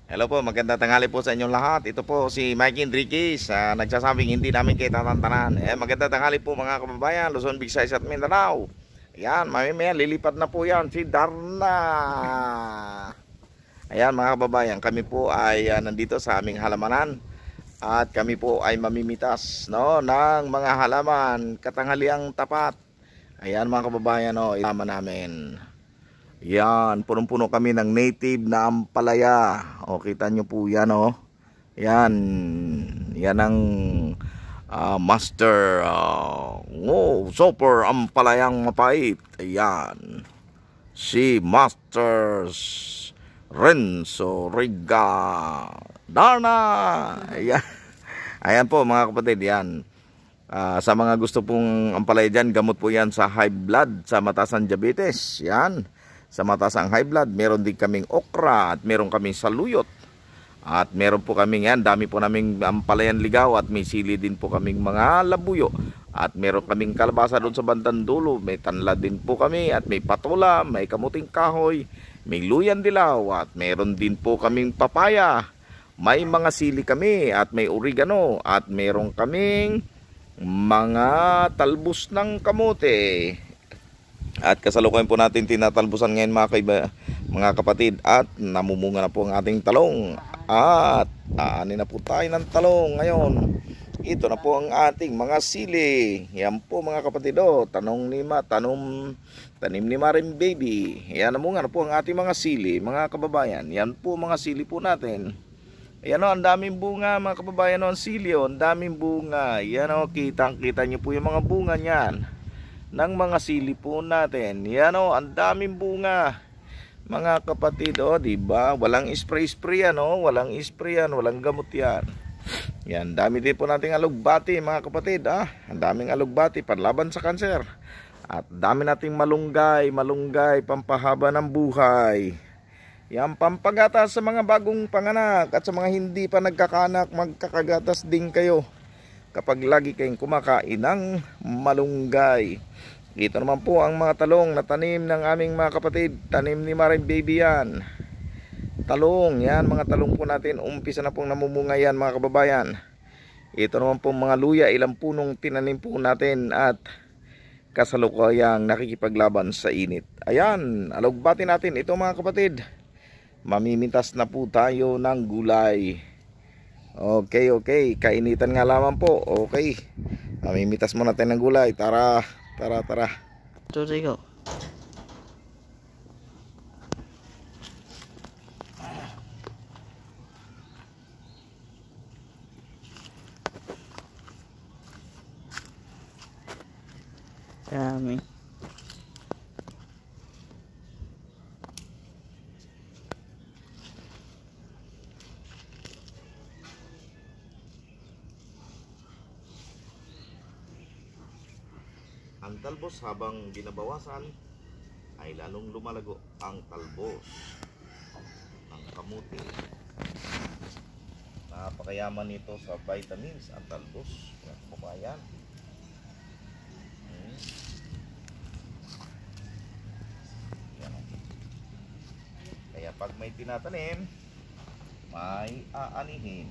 Hello po, magandang tanghali po sa inyong lahat. Ito po si Mikey Enriquez, nagsasabing hindi namin kayo tatantanan. Magandang tanghali po mga kababayan, Luzon, Visayas at Mindanao. Ayan, mamaya lilipad na po yan si Darna. Ayan mga kababayan, kami po ay nandito sa aming halamanan. At kami po ay mamimitas ng mga halaman katanghaliang tapat. Ayan mga kababayan, ilaman namin. Yan, punong-puno kami ng native na ampalaya. O, kita nyo po yan, Yan. Yan ang master super ampalayang mapait. Ayan. Si Masters Renzo Riga Darna. Ayan. Ayan po mga kapatid, yan. Sa mga gusto pong ampalaya dyan, gamot po yan sa high blood, sa matasan diabetes. Yan. Sa matasang high blood, meron din kaming okra at meron kaming saluyot. At meron po kaming yan, dami po naming ampalayan ligaw at may sili din po kaming mga labuyo. At meron kaming kalabasa doon sa bandang dulo, may tanla din po kami at may patola, may kamuting kahoy, may luyan dilaw at meron din po kaming papaya. May mga sili kami at may oregano at meron kaming mga talbos ng kamote. At kasalukuyan po natin tinatalbusan ngayon mga kapatid. At namumunga na po ang ating talong. At aanin na po tayo ng talong ngayon. Ito na po ang ating mga sili. Yan po mga kapatid. Tanim ni Maring Baby. Yan namunga na po ang ating mga sili mga kababayan. Yan po mga sili po natin. Ayan ang daming bunga mga kababayan ang sili. Ang daming bunga. Yan kitang-kita nyo po yung mga bunga niyan ng mga sili po natin. Yan ang daming bunga mga kapatid, diba? Walang spray yan, walang spray yan, walang gamot yan. Yan, dami din po nating alugbati mga kapatid, ang daming alugbati panlaban sa kanser. At dami nating malunggay, pampahaba ng buhay. Yan, pampagatas sa mga bagong panganak at sa mga hindi pa nagkakanak, magkakagatas din kayo kapag lagi kayong kumakain ng malunggay. Ito naman po ang mga talong na tanim ng aming mga kapatid. Tanim ni Maring Baby yan. Talong, yan mga talong po natin. Umpisa na pong namumunga yan mga kababayan. Ito naman po mga luya, ilang punong tinanim po natin at kasalukuyang nakikipaglaban sa init. Ayan, alugbati natin ito mga kapatid. Mamimintas na po tayo ng gulay. Okay, kainitan nga lamang po. Okay, mamimitas muna tayo ng gulay. Tara. Tuloy ko. Dami. Ang talbos habang binabawasan ay lalong lumalago ang talbos ng kamuti. Napakayaman nito sa vitamins ang talbos ng kababayan. Kaya pag may tinatanim, may aanihin.